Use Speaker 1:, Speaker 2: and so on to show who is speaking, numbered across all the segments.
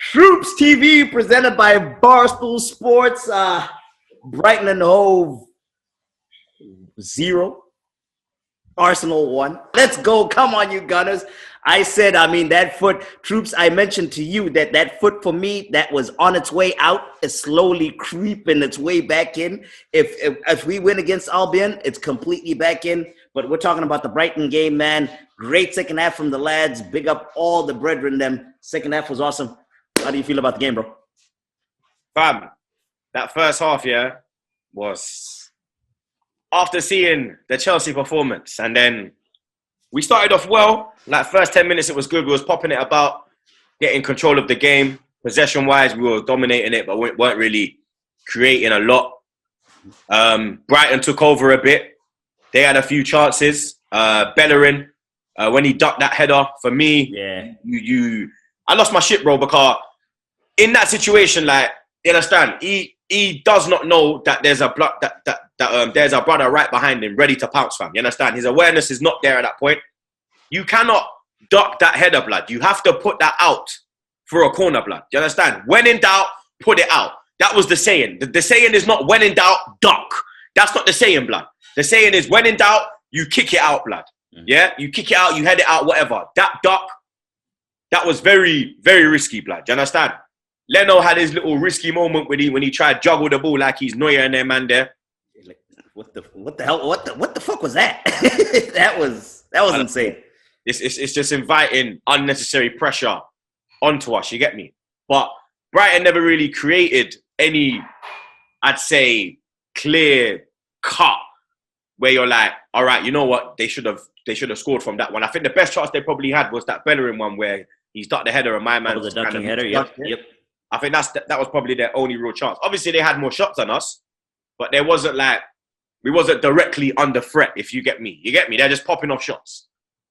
Speaker 1: TroopzTV presented by Barstool Sports. Brighton and Hove 0. Arsenal 1. Let's go. Come on, you Gunners. I said, that foot, Troopz, I mentioned to you that foot for me, that was on its way out, is slowly creeping its way back in. If we win against Albion, it's completely back in. But we're talking about the Brighton game, man. Great second half from the lads. Big up all the brethren them. Second half was awesome. How do you feel about the game, bro?
Speaker 2: Fam, that first half, was after seeing the Chelsea performance, and then we started off well. Like first 10 minutes, it was good. We was popping it about, getting control of the game. Possession-wise, we were dominating it, but we weren't really creating a lot. Brighton took over a bit. They had a few chances. Bellerin, when he ducked that header, for me, I lost my shit, bro, because in that situation, like, you understand, he does not know that there's a there's a brother right behind him, ready to pounce, fam. You understand? His awareness is not there at that point. You cannot duck that header, blood. You have to put that out for a corner, blood. You understand? When in doubt, put it out. That was the saying. The saying is not when in doubt, duck. That's not the saying, blood. The saying is when in doubt, you kick it out, blood. Yeah? You kick it out, you head it out, whatever. That duck, that was very, very risky, blood. You understand? Leno had his little risky moment when he tried to juggle the ball like he's Neuer and their man there.
Speaker 1: What the hell? What the fuck was that? that was insane.
Speaker 2: It's just inviting unnecessary pressure onto us. You get me? But Brighton never really created any, I'd say, clear cut where you're like, all right, you know what? They should have scored from that one. I think the best chance they probably had was that Bellerin one where he ducked the header and my man.
Speaker 1: The dunking header. Yep.
Speaker 2: I think that was probably their only real chance. Obviously, they had more shots than us, but there wasn't like, we wasn't directly under threat, if you get me. You get me? They're just popping off shots.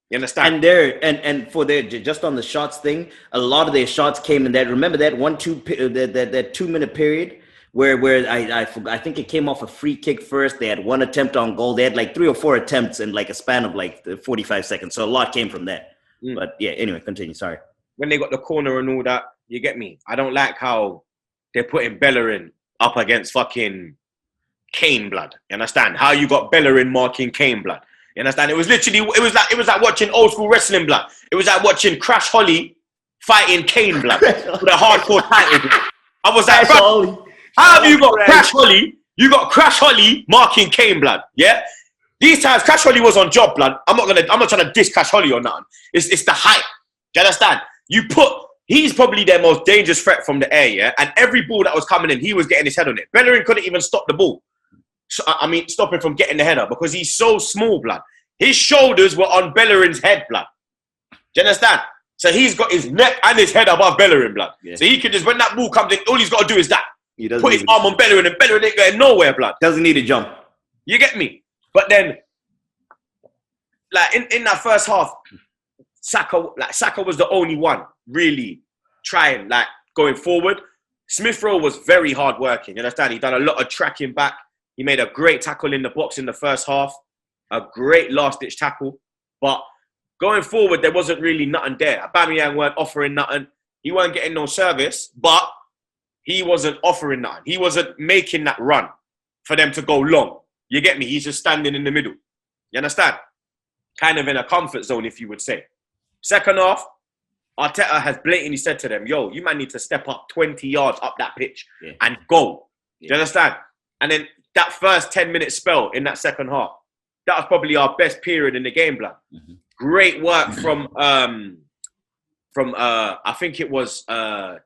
Speaker 2: You understand?
Speaker 1: And for their, just on the shots thing, a lot of their shots came in that. Remember that 2-minute period where I think it came off a free kick first. They had one attempt on goal. They had like 3 or 4 attempts in like a span of like 45 seconds. So a lot came from that. But yeah, anyway, continue. Sorry.
Speaker 2: When they got the corner and all that, you get me? I don't like how they're putting Bellerin up against fucking Kane, blood. You understand? How you got Bellerin marking Kane, blood. You understand? It was like watching old school wrestling, blood. It was like watching Crash Holly fighting Kane, blood. For the hardcore title, blood. I was like, bro, how have you got Crash Holly? You got Crash Holly marking Kane, blood. Yeah? These times, Crash Holly was on job, blood. I'm not trying to diss Crash Holly or nothing. It's the hype. Do you understand? He's probably their most dangerous threat from the air, yeah? And every ball that was coming in, he was getting his head on it. Bellerin couldn't even stop the ball. Stop him from getting the header because he's so small, blood. His shoulders were on Bellerin's head, blood. Do you understand? So he's got his neck and his head above Bellerin, blood. Yeah. So he could just, when that ball comes in, all he's got to do is that. Put his arm on Bellerin and Bellerin ain't going nowhere, blood.
Speaker 1: Doesn't need to jump.
Speaker 2: You get me? But then, like, in that first half, Saka was the only one really trying, like, going forward. Smith Rowe was very hard working. You understand? He done a lot of tracking back. He made a great tackle in the box in the first half. A great last-ditch tackle. But going forward, there wasn't really nothing there. Aubameyang weren't offering nothing. He weren't getting no service, but he wasn't offering nothing. He wasn't making that run for them to go long. You get me? He's just standing in the middle. You understand? Kind of in a comfort zone, if you would say. Second half, Arteta has blatantly said to them, yo, you might need to step up 20 yards up that pitch and go. Do you understand? And then that first 10-minute spell in that second half, that was probably our best period in the game, blood. Mm-hmm. Great work from I think it was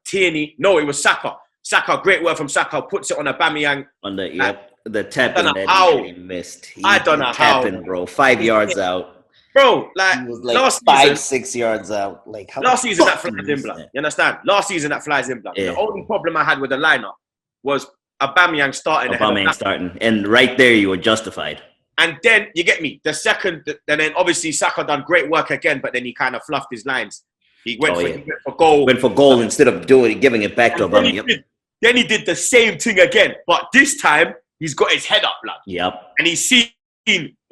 Speaker 2: Tierney. No, it was Saka. Saka, great work from Saka. Puts it on Aubameyang.
Speaker 1: On the tapping that he missed.
Speaker 2: I don't know how.
Speaker 1: Bro. 5 yards out.
Speaker 2: Bro, like,
Speaker 1: he was like
Speaker 2: last
Speaker 1: 6 yards out. Like
Speaker 2: last season that flies in, blood. You understand? Last season that flies in, blood. Yeah. The only problem I had with the lineup was Aubameyang starting.
Speaker 1: And right there, you were justified.
Speaker 2: And then, you get me, the second, and then obviously Saka done great work again, but then he kind of fluffed his lines. He went for goal.
Speaker 1: Went for goal instead of giving it back to Aubameyang.
Speaker 2: Then he did the same thing again, but this time, he's got his head up, blood.
Speaker 1: Yep.
Speaker 2: And he's seen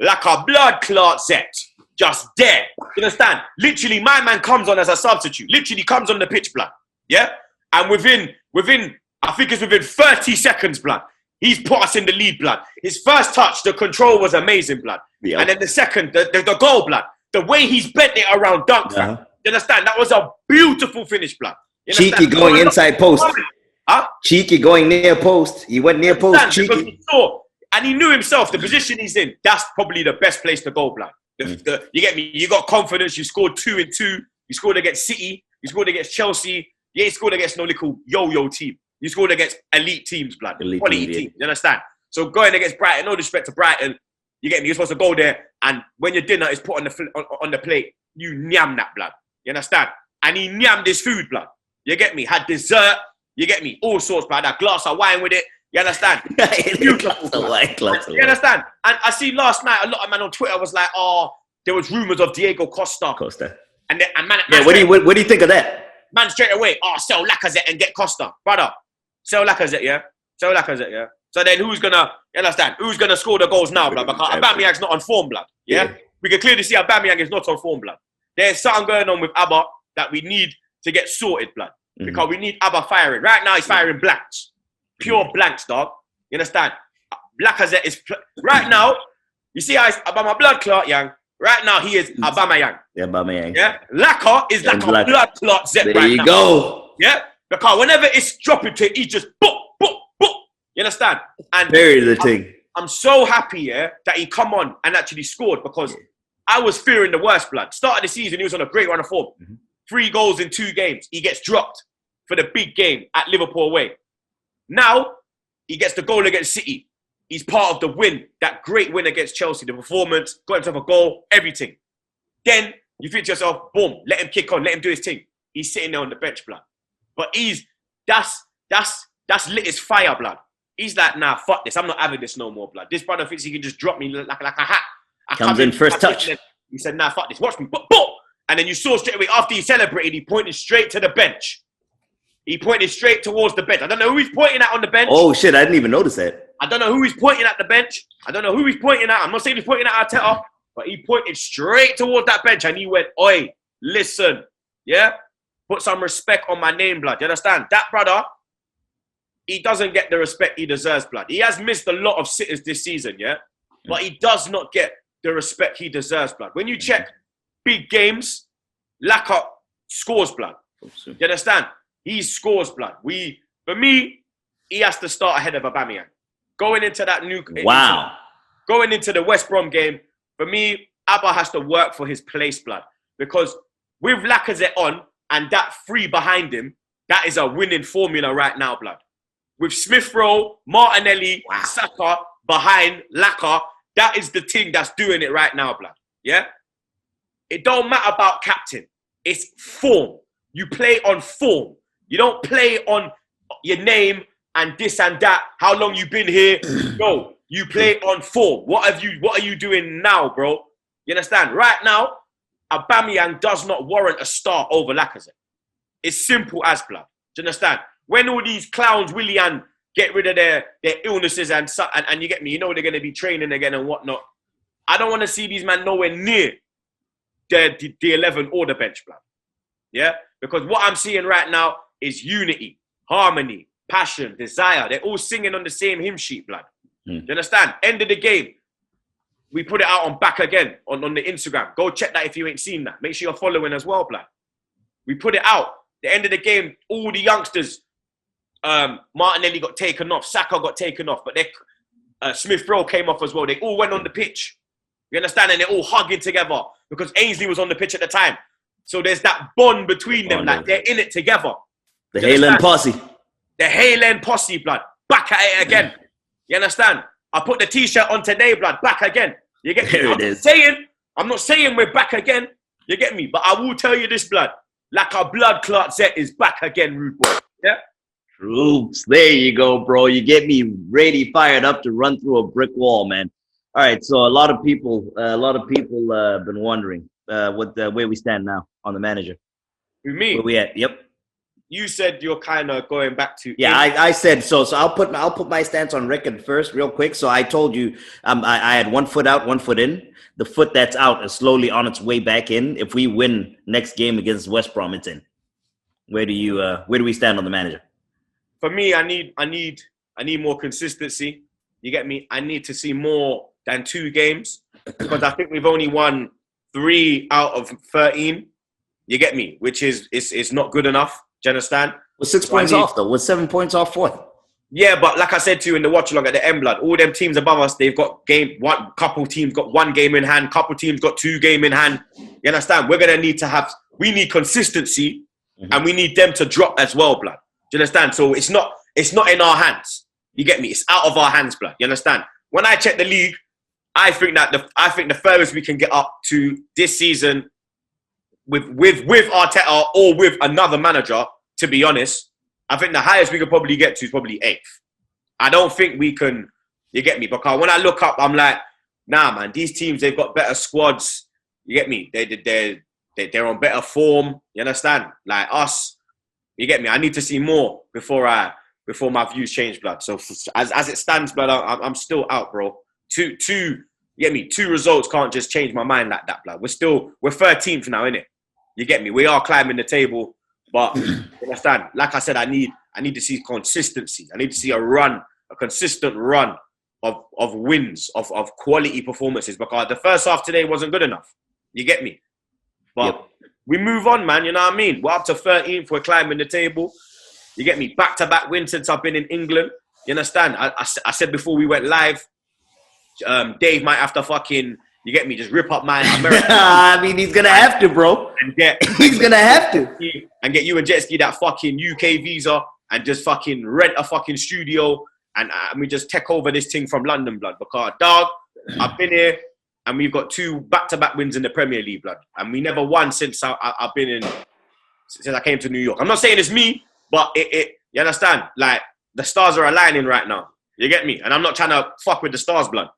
Speaker 2: Lacabloodclaatzette just there. You understand? Literally, my man comes on as a substitute. Literally comes on the pitch, blood. Yeah? And within, I think it's within 30 seconds, blood, he's put us in the lead, blood. His first touch, the control was amazing, blood.
Speaker 1: Yep.
Speaker 2: And then the second, the goal, blood. The way he's bent it around dunk, fam. You understand? That was a beautiful finish, blood.
Speaker 1: Cheeky going inside post.
Speaker 2: Huh?
Speaker 1: Cheeky going near post. He went near post. Cheeky.
Speaker 2: He saw, and he knew himself, the position he's in, that's probably the best place to go, blood. You get me? You got confidence. You scored 2 in 2. You scored against City. You scored against Chelsea. You ain't scored against no little yo-yo team. You scored against elite teams, blood. Quality team. You understand? So going against Brighton, no disrespect to Brighton, you get me? You're supposed to go there, and when your dinner is put on the plate, you nyam that, blood. You understand? And he nyammed his food, blood. You get me? Had dessert. You get me? All sorts, blood. Had a glass of wine with it. You understand? Beautiful, you understand? And I see last night, a lot of man on Twitter was like, oh, there was rumours of Diego Costa. And man,
Speaker 1: what do you think of that?
Speaker 2: Man straight away, sell Lacazette and get Costa. Brother, sell Lacazette, yeah? Sell Lacazette, yeah? So then who's gonna, you understand? Who's gonna score the goals now, blood? Because Aubameyang's not on form, blood. Yeah? We can clearly see Aubameyang is not on form, blood. There's something going on with Abba that we need to get sorted, blood. Because we need Abba firing. Right now he's firing blanks. Pure blanks, dog. You understand? Lacazette is... Right now, you see how about my blood clot, young. Right now he is Aubameyang.
Speaker 1: Yeah, Aubameyang.
Speaker 2: Yeah? Lacazette is like a Bloodclaatzette right now.
Speaker 1: There you go.
Speaker 2: Yeah? Because whenever it's dropping to it, he just boop, boop, boop. You understand? And
Speaker 1: very the thing.
Speaker 2: I'm so happy, yeah, that he come on and actually scored because I was fearing the worst, blood. Start of the season, he was on a great run of form. 3 goals in 2 games. He gets dropped for the big game at Liverpool away. Now, he gets the goal against City. He's part of the win, that great win against Chelsea, the performance, got himself a goal, everything. Then you think to yourself, boom, let him kick on, let him do his thing. He's sitting there on the bench, blood. But that's lit his fire, blood. He's like, nah, fuck this. I'm not having this no more, blood. This brother thinks he can just drop me like a hat.
Speaker 1: Comes in first touch.
Speaker 2: He said, nah, fuck this. Watch me. Boom. And then you saw straight away, after he celebrated, he pointed straight to the bench. He pointed straight towards the bench. I don't know who he's pointing at on the bench.
Speaker 1: Oh, shit. I didn't even notice that.
Speaker 2: I don't know who he's pointing at the bench. I don't know who he's pointing at. I'm not saying he's pointing at Arteta, but he pointed straight towards that bench and he went, oi, listen, yeah? Put some respect on my name, blood. You understand? That brother, he doesn't get the respect he deserves, blood. He has missed a lot of sitters this season, yeah? But he does not get the respect he deserves, blood. When you check big games, Lacazette scores, blood. You understand? He scores, blood. For me, he has to start ahead of Aubameyang. Going into that going into the West Brom game, for me, Abba has to work for his place, blood. Because with Lacazette on and that 3 behind him, that is a winning formula right now, blood. With Smith Rowe, Martinelli, Saka behind Lacazette, that is the thing that's doing it right now, blood. Yeah? It don't matter about captain. It's form. You play on form. You don't play on your name and this and that. How long you been here? No, you play on form. What are you doing now, bro? You understand? Right now, Aubameyang does not warrant a start over Lacazette. It's simple as blood. Do you understand? When all these clowns, Willian, get rid of their illnesses and you get me, you know they're going to be training again and whatnot. I don't want to see these men nowhere near the 11 or the bench, blood. Yeah? Because what I'm seeing right now is unity, harmony, passion, desire. They're all singing on the same hymn sheet, blood. Do you understand? End of the game. We put it out on Back Again on the Instagram. Go check that if you ain't seen that. Make sure you're following as well, blood. We put it out. The end of the game, all the youngsters, Martinelli got taken off, Saka got taken off, but Smith Rowe came off as well. They all went on the pitch. You understand? And they're all hugging together because Ainsley was on the pitch at the time. So there's that bond between them, like they're in it together.
Speaker 1: The Haaland posse.
Speaker 2: The Haaland posse, blood. Back at it again. You understand? I put the t-shirt on today, blood. Back again. You get me? I'm not saying we're back again. You get me? But I will tell you this, blood. Lacabloodclaatzette is back again, rude boy. Yeah?
Speaker 1: Troopz. There you go, bro. You get me ready, fired up to run through a brick wall, man. All right, so a lot of people have been wondering where we stand now on the manager.
Speaker 2: With me?
Speaker 1: Where we at? Yep.
Speaker 2: You said you're kind of going back to...
Speaker 1: Yeah, I said so. So I'll put my stance on record first real quick. So I told you I had 1 foot out, 1 foot in. The foot that's out is slowly on its way back in. If we win next game against West Brom, it's in. Where do we stand on the manager?
Speaker 2: For me, I need more consistency. You get me? I need to see more than 2 games because I think we've only won 3 out of 13. You get me? Which is not good enough. Do you understand?
Speaker 1: We're 6 points off though. We're 7 points off fourth.
Speaker 2: Yeah, but like I said to you in the watch along at the end, blood, all them teams above us, they've got couple teams got 1 game in hand, couple teams got 2 game in hand. You understand? We're gonna need to we need consistency, and we need them to drop as well, blood. Do you understand? So it's not in our hands. You get me? It's out of our hands, blood. You understand? When I check the league, I think the furthest we can get up to this season with Arteta or with another manager, to be honest, I think the highest we could probably get to is probably 8th. I don't think we can, you get me? Because when I look up, I'm like, nah, man, these teams, they've got better squads. You get me? They're on better form. You understand? Like us, you get me? I need to see more before my views change, blood. So as it stands, blood, I'm still out, bro. Two, you get me? 2 results can't just change my mind like that, blood. We're 13th now, innit? You get me? We are climbing the table, but you understand? Like I said, I need to see consistency. I need to see a consistent run of wins, of quality performances, because the first half today wasn't good enough. You get me? But we move on, man. You know what I mean? We're up to 13th. We're climbing the table. You get me? Back-to-back wins since I've been in England. You understand? I said before we went live, Dave might have to fucking, you get me, just rip up my American.
Speaker 1: I mean, he's going to have to, bro. He's going to have to.
Speaker 2: And get you and Jetski that fucking UK visa and just fucking rent a fucking studio and we just take over this thing from London, blood. Because, dog, I've been here and we've got 2 back-to-back wins in the Premier League, blood. And we never won since I've been in, since I came to New York. I'm not saying it's me, but you understand? Like, the stars are aligning right now. You get me? And I'm not trying to fuck with the stars, blood.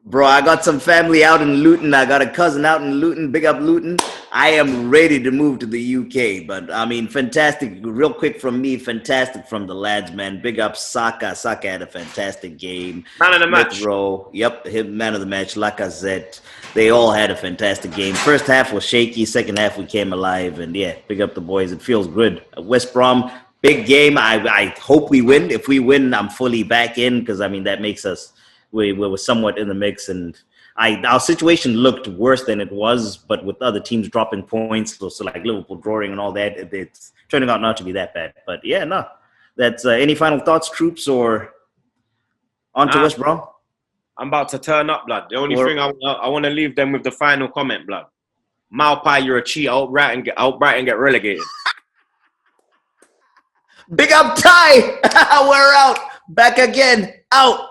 Speaker 1: Bro, I got some family out in Luton. I got a cousin out in Luton. Big up Luton. I am ready to move to the UK. But, I mean, fantastic. Real quick from me, fantastic from the lads, man. Big up Saka. Saka had a fantastic game.
Speaker 2: Man of the match.
Speaker 1: Yep, him, man of the match. Lacabloodclatzette. They all had a fantastic game. First half was shaky. Second half, we came alive. And, yeah, big up the boys. It feels good. West Brom, big game. I hope we win. If we win, I'm fully back in because, I mean, that makes us... We were somewhat in the mix, and our situation looked worse than it was, but with other teams dropping points, so like Liverpool drawing and all that, it's turning out not to be that bad. But yeah, no. That's any final thoughts, Troopz, or on to West Brom?
Speaker 2: I'm about to turn up, blood. The only thing I want to leave them with the final comment, blood. Malpai, you're a cheat. Out Brighton get relegated.
Speaker 1: Big up, Ty. We're out. Back again. Out.